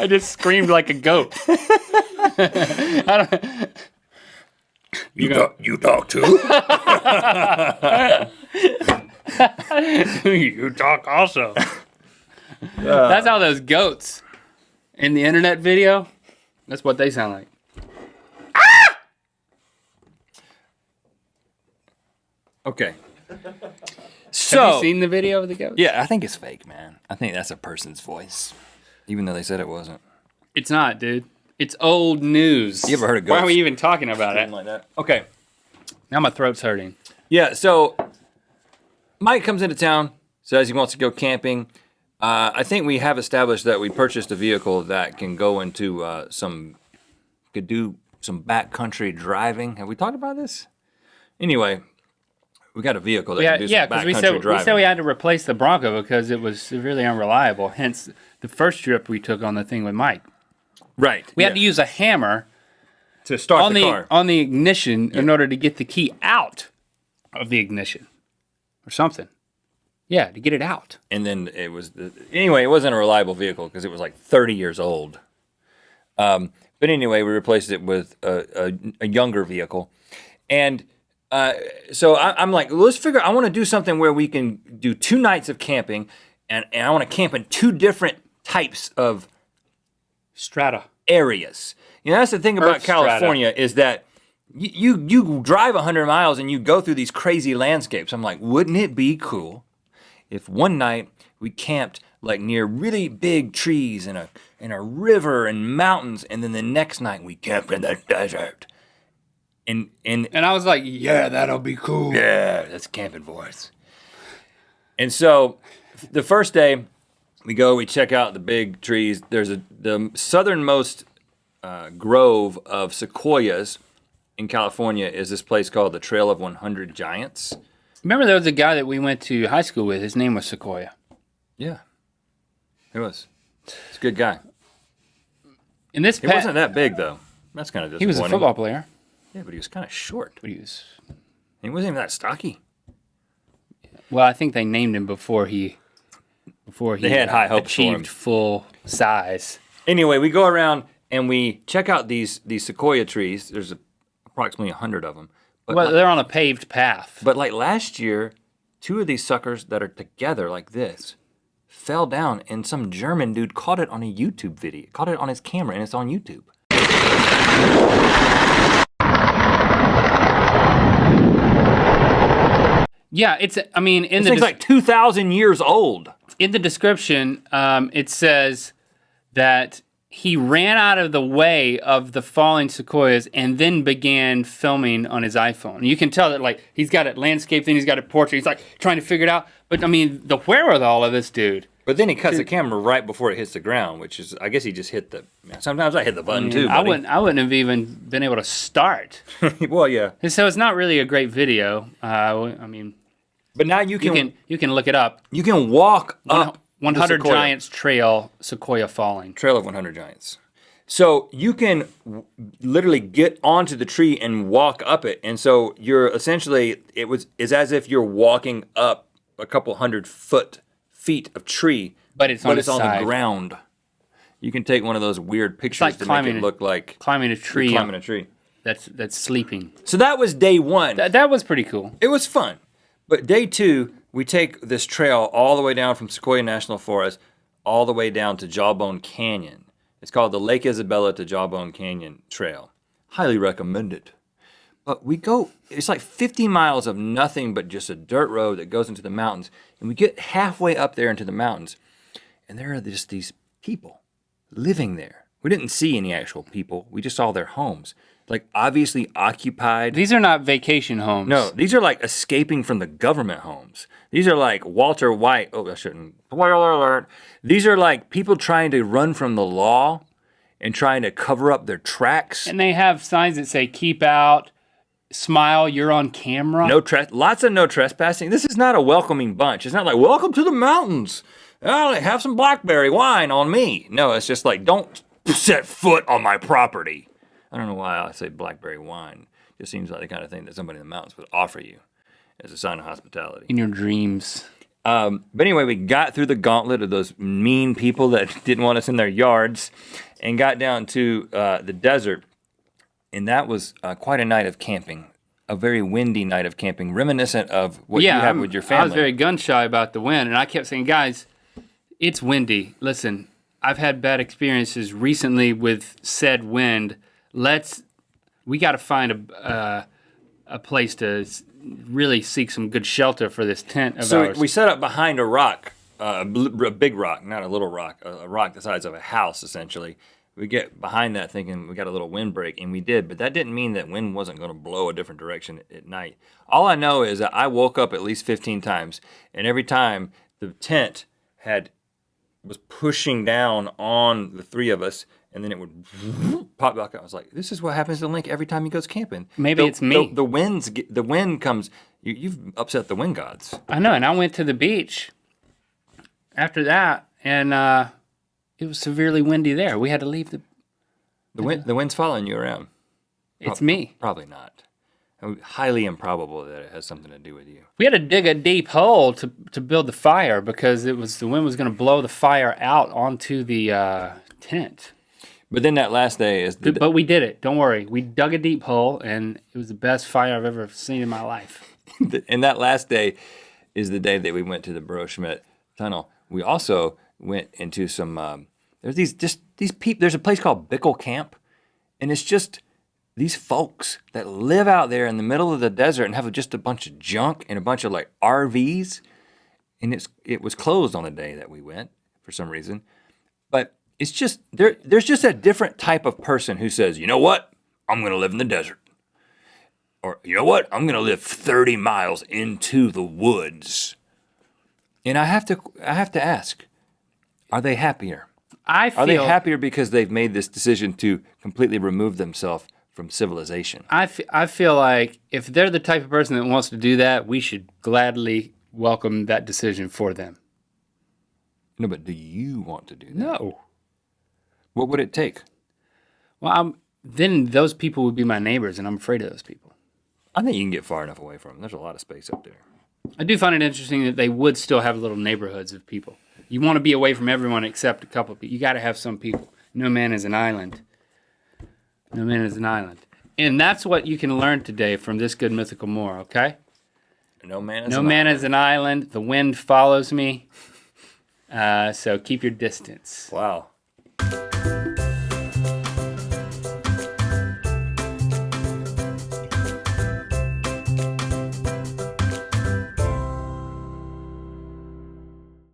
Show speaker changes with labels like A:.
A: I just screamed like a goat.
B: You talk too?
A: You talk also. That's how those goats in the internet video, that's what they sound like.
B: Okay.
A: So, have you seen the video of the goats?
B: Yeah, I think it's fake, man. I think that's a person's voice, even though they said it wasn't.
A: It's not, dude. It's old news.
B: You ever heard of goats?
A: Why are we even talking about it?
B: Like that. Okay.
A: Now my throat's hurting.
B: Yeah, so Mike comes into town, says he wants to go camping. I think we have established that we purchased a vehicle that can go into could do some backcountry driving. Have we talked about this? Anyway, we got a vehicle that can do some backcountry driving.
A: We said we had to replace the Bronco because it was severely unreliable. Hence, the first trip we took on the thing with Mike.
B: Right.
A: We had to use a hammer
B: to start the car
A: on the ignition in order to get the key out of the ignition or something. Yeah, to get it out.
B: And then it was anyway. It wasn't a reliable vehicle because it was like 30 years old. But anyway, we replaced it with a younger vehicle, and so I'm like, let's figure. I want to do something where we can do 2 nights of camping, and I want to camp in 2 different types of
A: strata
B: areas. You know, that's the thing about California is that you drive 100 miles and you go through these crazy landscapes. I'm like, wouldn't it be cool if one night we camped like near really big trees and a river and mountains, and then the next night we camped in the desert. And
A: I was like, yeah, that'll be cool.
B: Yeah, that's camping for us. And so the first day we check out the big trees. There's the southernmost grove of sequoias in California is this place called the Trail of 100 Giants.
A: Remember there was a guy that we went to high school with. His name was Sequoia.
B: Yeah, he was. He's a good guy.
A: He
B: wasn't that big, though. That's kind of disappointing.
A: He was a football player.
B: Yeah, but he was kind of short.
A: But he
B: wasn't even that stocky.
A: Well, I think they named him before he
B: they had high hopes
A: achieved full size.
B: Anyway, we go around and we check out these sequoia trees. There's approximately 100 of them.
A: But they're on a paved path.
B: But like last year, 2 of these suckers that are together like this fell down, and some German dude caught it on a YouTube video. Caught it on his camera, and it's on YouTube.
A: Yeah, this
B: thing's like 2,000 years old.
A: In the description, it says that he ran out of the way of the falling sequoias and then began filming on his iPhone. You can tell that like he's got a landscape thing, he's got a portrait, he's like trying to figure it out. But I mean, the wherewithal of this dude.
B: But then he cuts the camera right before it hits the ground, which is, I guess he just hit sometimes I hit the button too, buddy.
A: I wouldn't have even been able to start.
B: Well, yeah.
A: And so it's not really a great video.
B: But now you can
A: look it up.
B: You can walk up
A: 100 Giants Trail, Sequoia Falling.
B: Trail of 100 Giants. So you can literally get onto the tree and walk up it. And so you're essentially, it's as if you're walking up a couple feet of tree, but it's on the ground. You can take one of those weird pictures to make it look like
A: climbing a tree.
B: Climbing a tree.
A: That's sleeping.
B: So that was day 1.
A: That was pretty cool.
B: It was fun. But day 2, we take this trail all the way down from Sequoia National Forest all the way down to Jawbone Canyon. It's called the Lake Isabella to Jawbone Canyon Trail. Highly recommend it. But we go, it's like 50 miles of nothing but just a dirt road that goes into the mountains. And we get halfway up there into the mountains, and there are just these people living there. We didn't see any actual people. We just saw their homes. Like, obviously occupied.
A: These are not vacation homes.
B: No, these are like escaping from the government homes. These are like Walter White. Oh, I shouldn't. Spoiler alert. These are like people trying to run from the law and trying to cover up their tracks.
A: And they have signs that say, keep out, smile, you're on camera.
B: Lots of no trespassing. This is not a welcoming bunch. It's not like, welcome to the mountains. Have some blackberry wine on me. No, it's just like, don't set foot on my property. I don't know why I say blackberry wine. It just seems like the kind of thing that somebody in the mountains would offer you as a sign of hospitality.
A: In your dreams.
B: But anyway, we got through the gauntlet of those mean people that didn't want us in their yards and got down to the desert. And that was quite a night of camping, a very windy night of camping, reminiscent of what you have with your family.
A: I was very gun shy about the wind, and I kept saying, guys, it's windy. Listen, I've had bad experiences recently with said wind. We got to find a place to really seek some good shelter for this tent of ours.
B: So we set up behind a rock, a big rock, not a little rock, a rock the size of a house, essentially. We get behind that thinking we got a little windbreak, and we did, but that didn't mean that wind wasn't going to blow a different direction at night. All I know is that I woke up at least 15 times, and every time the tent was pushing down on the three of us, and then it would pop back up. I was like, this is what happens to Link every time he goes camping.
A: Maybe it's me.
B: The wind comes, you've upset the wind gods.
A: I know, and I went to the beach after that, and it was severely windy there. We had to leave
B: The wind's following you around.
A: It's me.
B: Probably not. Highly improbable that it has something to do with you.
A: We had to dig a deep hole to build the fire because the wind was going to blow the fire out onto the tent.
B: But then that last day is...
A: But we did it. Don't worry. We dug a deep hole, and it was the best fire I've ever seen in my life.
B: And that last day is the day that we went to the Bro-Schmidt Tunnel. We also went into some... there's these people... There's a place called Bickle Camp, and it's just these folks that live out there in the middle of the desert and have just a bunch of junk and a bunch of like RVs. And it was closed on the day that we went for some reason. But it's just... There's just a different type of person who says, you know what? I'm going to live in the desert. Or, you know what? I'm going to live 30 miles into the woods. And I have to ask, are they happier? Are they happier because they've made this decision to completely remove themselves from civilization?
A: I feel like if they're the type of person that wants to do that, we should gladly welcome that decision for them.
B: No, but do you want to do that?
A: No.
B: What would it take?
A: Well, then those people would be my neighbors, and I'm afraid of those people.
B: I think you can get far enough away from them. There's a lot of space up there.
A: I do find it interesting that they would still have little neighborhoods of people. You want to be away from everyone except a couple of people. You got to have some people. No man is an island. No man is an island. And that's what you can learn today from this good mythical more, okay?
B: No man
A: is an island. The wind follows me. So keep your distance.
B: Wow.